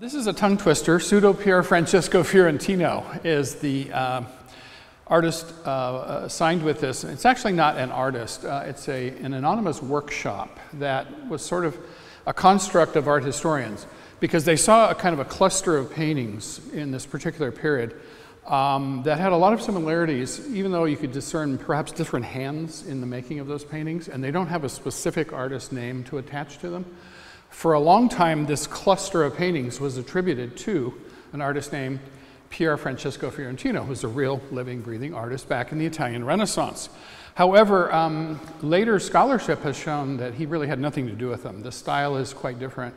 This is a tongue twister. Pseudo Pierre Francesco Fiorentino is the artist signed with this. It's actually not an artist. It's an anonymous workshop that was sort of a construct of art historians because they saw a kind of a cluster of paintings in this particular period that had a lot of similarities, even though you could discern perhaps different hands in the making of those paintings, and they don't have a specific artist name to attach to them. For a long time, this cluster of paintings was attributed to an artist named Pierre Francesco Fiorentino, who's a real living, breathing artist back in the Italian Renaissance. However, later scholarship has shown that he really had nothing to do with them. The style is quite different.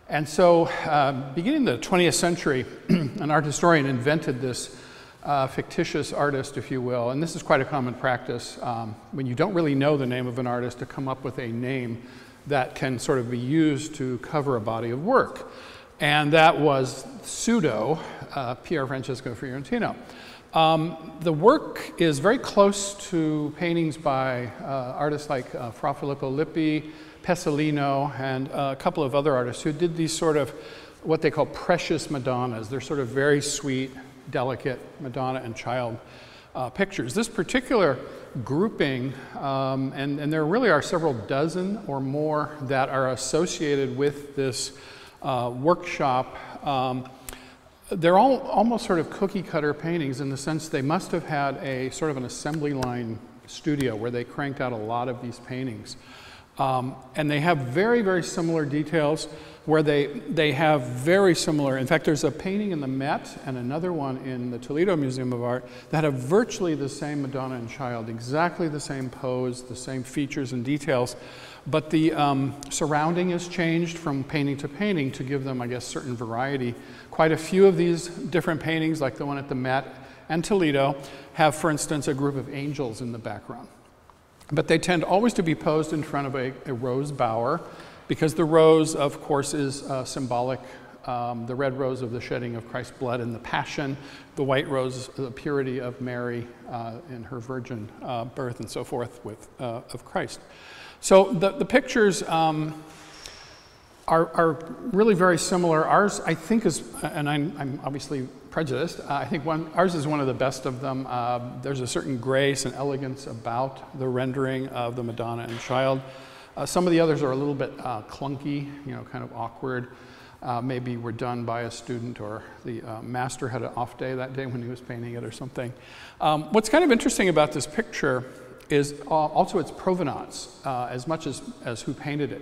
And so, beginning the 20th century, an art historian invented this fictitious artist, if you will, and this is quite a common practice when you don't really know the name of an artist to come up with a name that can sort of be used to cover a body of work. And that was pseudo Pierre Francesco Fiorentino. The work is very close to paintings by artists like Fra Filippo Lippi, Pesolino, and a couple of other artists who did these sort of what they call precious Madonnas. They're sort of very sweet, delicate Madonna and child pictures. This particular grouping, and there really are several dozen or more that are associated with this workshop. They're all almost sort of cookie cutter paintings in the sense they must have had a sort of an assembly line studio where they cranked out a lot of these paintings. And they have very, very similar details where they have very similar, in fact, there's a painting in the Met and another one in the Toledo Museum of Art that have virtually the same Madonna and Child, exactly the same pose, the same features and details, but the surrounding is changed from painting to painting to give them, I guess, certain variety. Quite a few of these different paintings, like the one at the Met and Toledo, have, for instance, a group of angels in the background. But they tend always to be posed in front of a rose bower, because the rose, of course, is symbolic. The red rose of the shedding of Christ's blood in the Passion, the white rose, the purity of Mary in her virgin birth and so forth of Christ. So the pictures are really very similar. Ours, I think, is, and I'm obviously prejudiced, I think ours is one of the best of them. There's a certain grace and elegance about the rendering of the Madonna and Child. Some of the others are a little bit clunky, you know, kind of awkward. Maybe were done by a student, or the master had an off day that day when he was painting it or something. What's kind of interesting about this picture is also its provenance, as much as who painted it.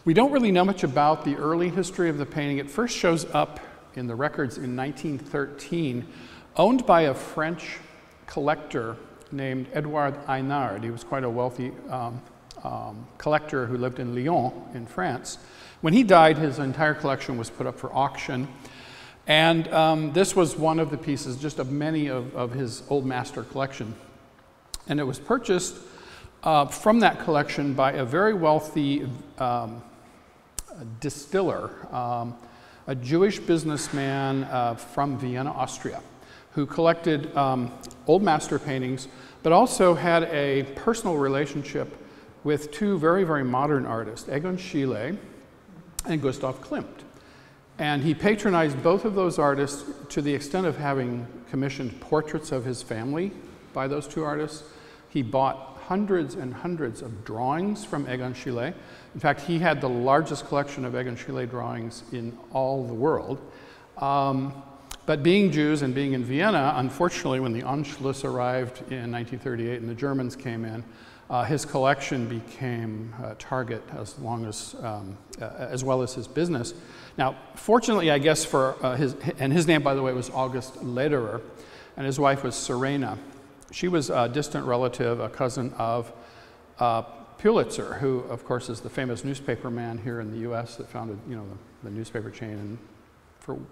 We don't really know much about the early history of the painting. It first shows up in the records in 1913, owned by a French collector named Edouard Aynard. He was quite a wealthy collector who lived in Lyon in France. When he died, his entire collection was put up for auction, and this was one of the pieces, just of many of his old master collection. And it was purchased from that collection by a very wealthy distiller, a Jewish businessman from Vienna, Austria, who collected old master paintings, but also had a personal relationship with two very, very modern artists, Egon Schiele and Gustav Klimt. And he patronized both of those artists to the extent of having commissioned portraits of his family by those two artists. He bought hundreds and hundreds of drawings from Egon Schiele. In fact, he had the largest collection of Egon Schiele drawings in all the world. But being Jews and being in Vienna, unfortunately, when the Anschluss arrived in 1938 and the Germans came in, his collection became a target as well as his business. Now, fortunately, I guess for his name, by the way, was August Lederer, and his wife was Serena. She was a distant relative, a cousin of Pulitzer, who, of course, is the famous newspaper man here in the U.S. that founded, you know, the newspaper chain, and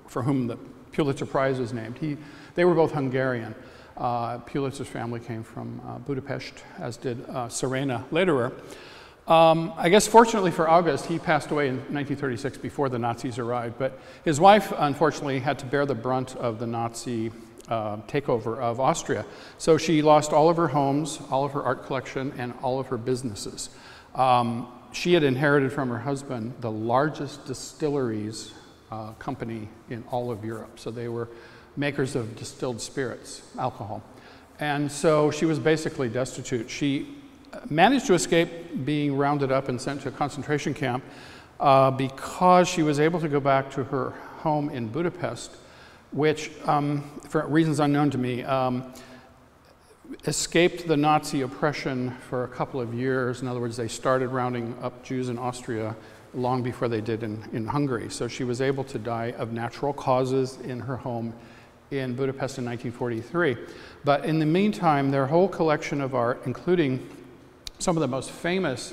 for whom the Pulitzer Prize was named. They were both Hungarian. Pulitzer's family came from Budapest, as did Serena Lederer. I guess fortunately for August, he passed away in 1936 before the Nazis arrived, but his wife, unfortunately, had to bear the brunt of the Nazi takeover of Austria. So she lost all of her homes, all of her art collection, and all of her businesses. She had inherited from her husband the largest distilleries company in all of Europe. So they were makers of distilled spirits, alcohol. And so she was basically destitute. She managed to escape being rounded up and sent to a concentration camp because she was able to go back to her home in Budapest, which, for reasons unknown to me, escaped the Nazi oppression for a couple of years. In other words, they started rounding up Jews in Austria long before they did in Hungary. So she was able to die of natural causes in her home in Budapest in 1943. But in the meantime, their whole collection of art, including some of the most famous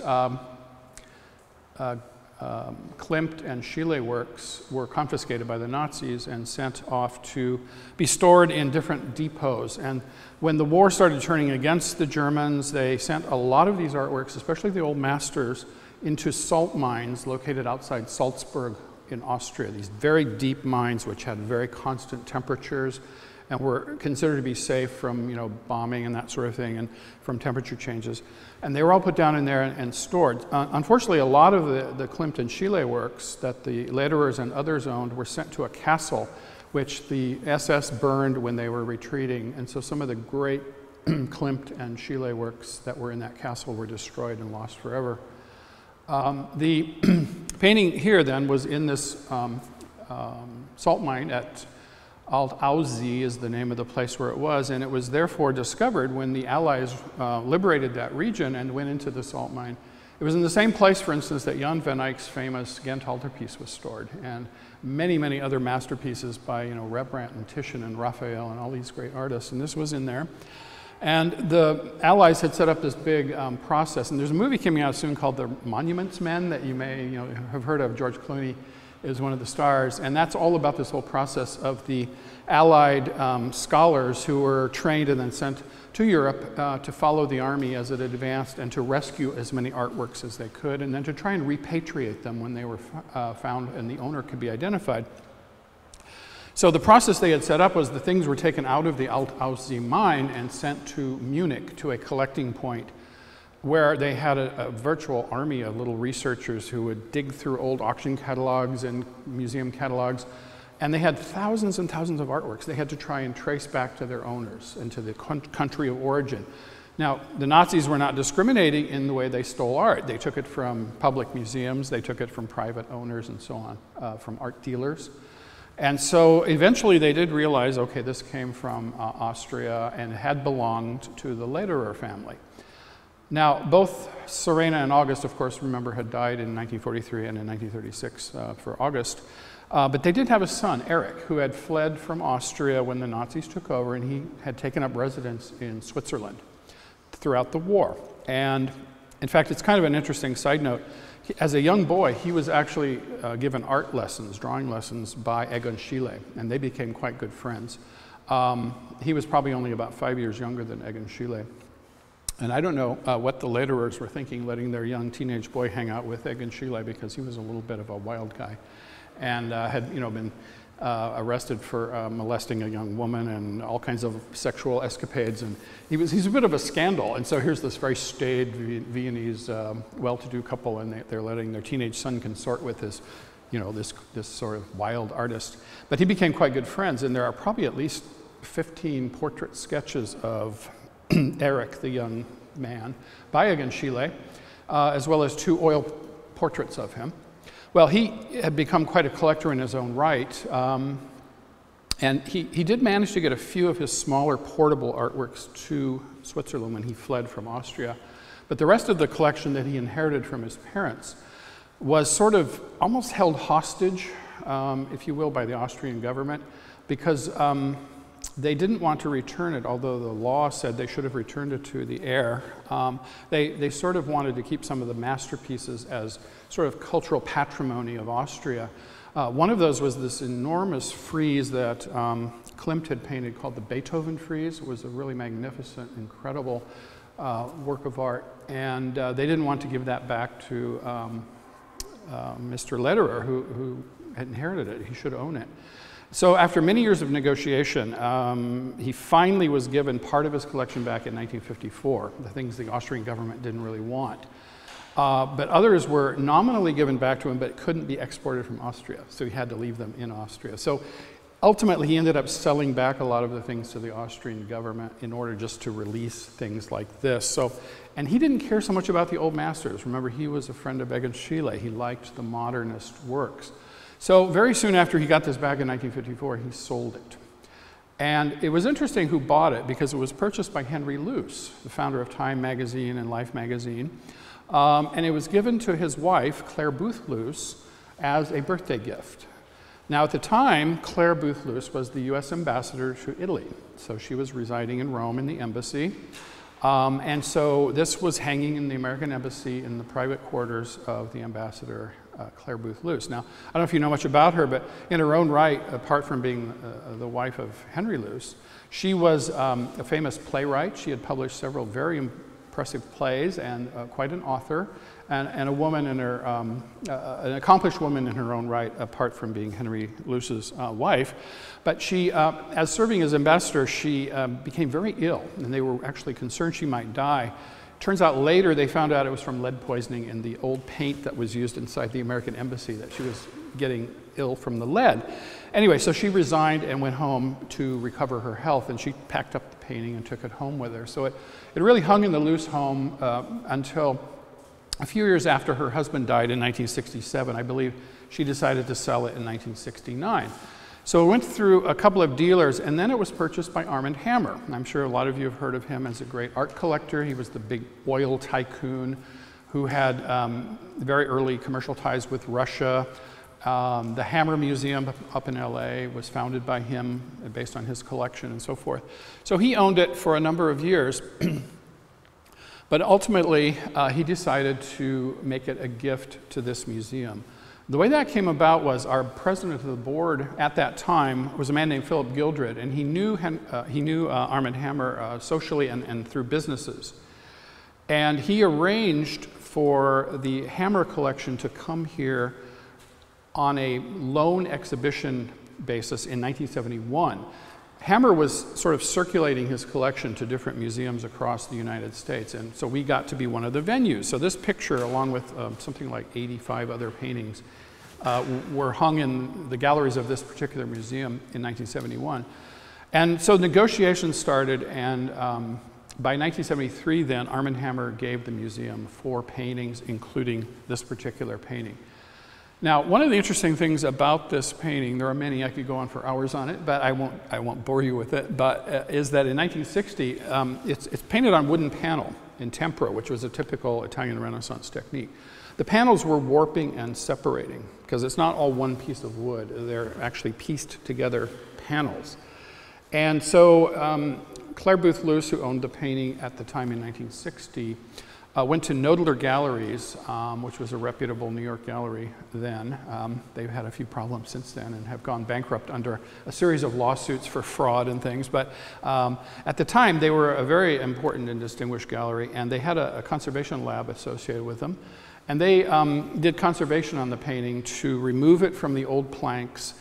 Klimt and Schiele works, were confiscated by the Nazis and sent off to be stored in different depots. And when the war started turning against the Germans, they sent a lot of these artworks, especially the old masters, into salt mines located outside Salzburg in Austria. These very deep mines which had very constant temperatures and were considered to be safe from, you know, bombing and that sort of thing, and from temperature changes. And they were all put down in there and stored. Unfortunately, a lot of the Klimt and Schiele works that the Lederers and others owned were sent to a castle, which the SS burned when they were retreating. And so some of the great Klimt and Schiele works that were in that castle were destroyed and lost forever. The painting here then was in this salt mine at Alt-Aussee is the name of the place where it was, and it was therefore discovered when the Allies liberated that region and went into the salt mine. It was in the same place, for instance, that Jan van Eyck's famous Ghent altarpiece was stored, and many, many other masterpieces by, you know, Rembrandt and Titian and Raphael and all these great artists, and this was in there. And the Allies had set up this big process, and there's a movie coming out soon called The Monuments Men that you may, you know, have heard of. George Clooney is one of the stars, and that's all about this whole process of the Allied scholars who were trained and then sent to Europe to follow the army as it advanced and to rescue as many artworks as they could, and then to try and repatriate them when they were found and the owner could be identified. So the process they had set up was the things were taken out of the Alt-Aussee mine and sent to Munich to a collecting point where they had a virtual army of little researchers who would dig through old auction catalogs and museum catalogs, and they had thousands and thousands of artworks they had to try and trace back to their owners and to the country of origin. Now, the Nazis were not discriminating in the way they stole art. They took it from public museums, they took it from private owners and so on, from art dealers. And so eventually they did realize, okay, this came from Austria and had belonged to the Lederer family. Now, both Serena and August, of course, remember, had died in 1943 and in 1936 for August. But they did have a son, Eric, who had fled from Austria when the Nazis took over, and he had taken up residence in Switzerland throughout the war. And in fact, it's kind of an interesting side note. As a young boy, he was actually given art lessons, drawing lessons by Egon Schiele, and they became quite good friends. He was probably only about 5 years younger than Egon Schiele. And I don't know what the Lederers were thinking, letting their young teenage boy hang out with Egon Schiele, because he was a little bit of a wild guy and had, you know, been arrested for molesting a young woman and all kinds of sexual escapades. And he's a bit of a scandal. And so here's this very staid Viennese well-to-do couple, and they're letting their teenage son consort with this, you know, this sort of wild artist. But he became quite good friends, and there are probably at least 15 portrait sketches of Eric, the young man, by Egon Schiele, as well as 2 oil portraits of him. Well, he had become quite a collector in his own right, and he did manage to get a few of his smaller portable artworks to Switzerland when he fled from Austria. But the rest of the collection that he inherited from his parents was sort of almost held hostage, if you will, by the Austrian government, because they didn't want to return it, although the law said they should have returned it to the heir. They sort of wanted to keep some of the masterpieces as sort of cultural patrimony of Austria. One of those was this enormous frieze that Klimt had painted called the Beethoven Trees. It was a really magnificent, incredible work of art, and they didn't want to give that back to Mr. Lederer, who had inherited it. He should own it. So after many years of negotiation, he finally was given part of his collection back in 1954, the things the Austrian government didn't really want. but others were nominally given back to him, but couldn't be exported from Austria, so he had to leave them in Austria. So ultimately, he ended up selling back a lot of the things to the Austrian government in order just to release things like this. So, and he didn't care so much about the old masters. Remember, he was a friend of Egon Schiele. He liked the modernist works. So very soon after he got this back in 1954, he sold it. And it was interesting who bought it, because it was purchased by Henry Luce, the founder of Time magazine and Life magazine. And it was given to his wife, Clare Boothe Luce, as a birthday gift. Now, at the time, Clare Boothe Luce was the US ambassador to Italy. So she was residing in Rome in the embassy. And so this was hanging in the American embassy in the private quarters of the ambassador, Clare Boothe Luce. Now, I don't know if you know much about her, but in her own right, apart from being the wife of Henry Luce, she was a famous playwright. She had published several very impressive plays and quite an author. And a woman in her, an accomplished woman in her own right, apart from being Henry Luce's wife. But she, as serving as ambassador, she became very ill, and they were actually concerned she might die. Turns out later they found out it was from lead poisoning in the old paint that was used inside the American embassy, that she was getting ill from the lead. Anyway, so she resigned and went home to recover her health, and she packed up the painting and took it home with her. So it really hung in the Luce home until a few years after her husband died in 1967. I believe she decided to sell it in 1969. So it went through a couple of dealers, and then it was purchased by Armand Hammer. I'm sure a lot of you have heard of him as a great art collector. He was the big oil tycoon who had very early commercial ties with Russia. The Hammer Museum up in LA was founded by him based on his collection and so forth. So he owned it for a number of years. But ultimately, he decided to make it a gift to this museum. The way that came about was our president of the board at that time was a man named Philip Gildred, and he knew Armand Hammer socially and through businesses. And he arranged for the Hammer collection to come here on a loan exhibition basis in 1971. Hammer was sort of circulating his collection to different museums across the United States, and so we got to be one of the venues. So this picture, along with something like 85 other paintings, were hung in the galleries of this particular museum in 1971. And so negotiations started, and by 1973 then, Armand Hammer gave the museum 4 paintings, including this particular painting. Now, one of the interesting things about this painting, there are many, I could go on for hours on it, but I won't bore you with it, but is that in 1960, it's painted on wooden panel in tempera, which was a typical Italian Renaissance technique. The panels were warping and separating, because it's not all one piece of wood. They're actually pieced together panels. And so Clare Boothe Luce, who owned the painting at the time in 1960, went to Knoedler Galleries, which was a reputable New York gallery then. They've had a few problems since then and have gone bankrupt under a series of lawsuits for fraud and things. But at the time, they were a very important and distinguished gallery, and they had a conservation lab associated with them. And they did conservation on the painting to remove it from the old planks,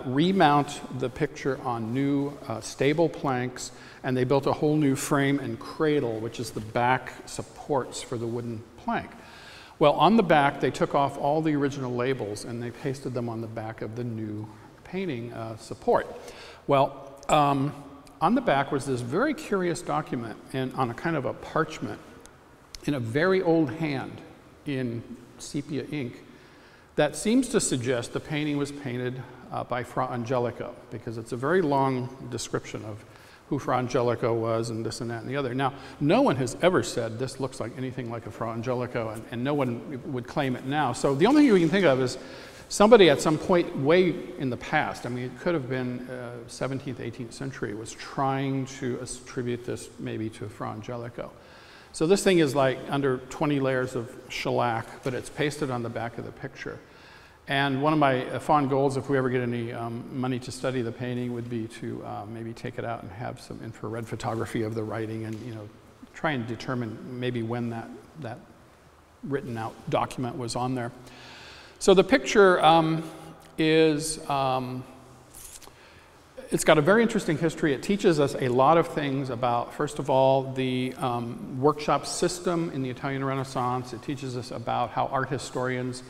remount the picture on new stable planks, and they built a whole new frame and cradle, which is the back supports for the wooden plank. Well, on the back, they took off all the original labels and they pasted them on the back of the new painting support. Well, on the back was this very curious document on a kind of a parchment in a very old hand in sepia ink that seems to suggest the painting was painted by Fra Angelico, because it's a very long description of who Fra Angelico was and this and that and the other. Now, no one has ever said this looks like anything like a Fra Angelico, and no one would claim it now. So the only thing we can think of is somebody at some point way in the past, I mean, it could have been 17th, 18th century, was trying to attribute this maybe to Fra Angelico. So this thing is like under 20 layers of shellac, but it's pasted on the back of the picture. And one of my fond goals, if we ever get any money to study the painting, would be to maybe take it out and have some infrared photography of the writing, and try and determine maybe when that written out document was on there. So the picture It's got a very interesting history. It teaches us a lot of things about, first of all, the workshop system in the Italian Renaissance. It teaches us about how art historians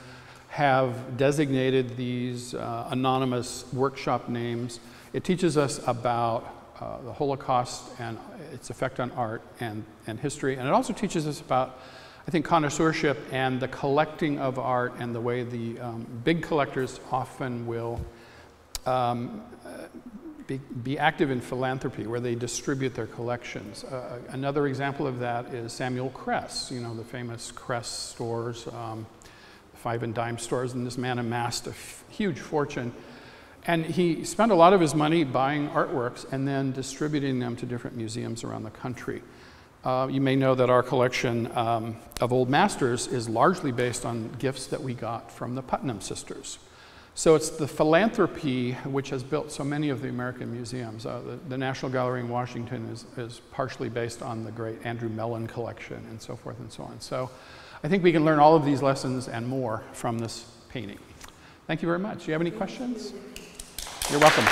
have designated these anonymous workshop names. It teaches us about the Holocaust and its effect on art and history. And it also teaches us about, I think, connoisseurship and the collecting of art and the way the big collectors often will be active in philanthropy, where they distribute their collections. Another example of that is Samuel Kress, you know, the famous Kress stores, 5 and dime stores, and this man amassed a huge fortune. And he spent a lot of his money buying artworks and then distributing them to different museums around the country. You may know that our collection of old masters is largely based on gifts that we got from the Putnam sisters. So it's the philanthropy which has built so many of the American museums. The National Gallery in Washington is partially based on the great Andrew Mellon collection and so forth and so on. So I think we can learn all of these lessons and more from this painting. Thank you very much. Do you have any questions? You're welcome.